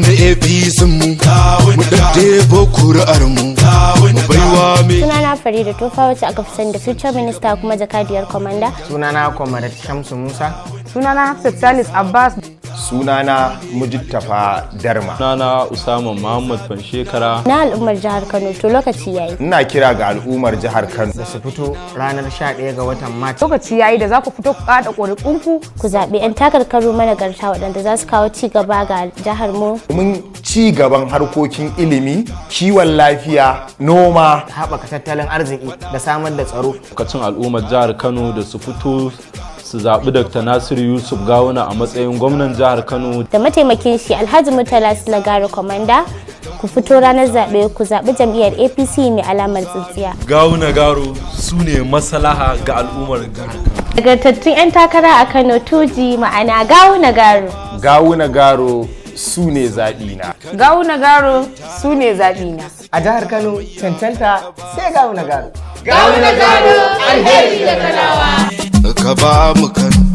da APC mu debo kuri'ar mu baiwa me. Sunana Farida Tofa wacce aka fi sani da Future Minister kuma jakadiyar Commander. Sunana Comrade Shamsu Musa. Sunana Hafsat Salis Abbas. Sunana Mujittafa Darma. Sunana Usama Muhammad Fanshekara. Na al'ummar jihar Kano to lokaci yayi. Ina kira ga al'ummar jihar Kano da su fito ranar 11 ga watan Mac. Lokaci yayi da za ku fito ku kada ƙuri'unku. Ku zaɓi 'yan takarkaru managarta waɗanda za su kawo ci gaba ga jihar mu. Mun ci gaban harkokin ilimi, kiwon lafiya, noma, haɓaka tattalin arziki da samar da tsaro. Lokacin al'ummar jihar Kano da su fito su zaɓi Dr. Nasiru Yusuf Gawuna a matsayin gwamnan jihar Kano. Da mataimakin shi Alhaji Murtala Silagaro Commander. Ku fito ranar zaɓe ku zaɓi jam'iyyar APC mai alamar tsintsiya. Gawuna Garo su ne maslaha ga al'ummar jihar Kano. Nagartattun 'yan takara a Kano tuji ma'ana Gawuna Garo. Gawuna Garo su ne zaɓina. Gawuna Garo su ne zaɓina. A jihar Kano cancanta sai Gawuna Garo. Ka ba mu Kano.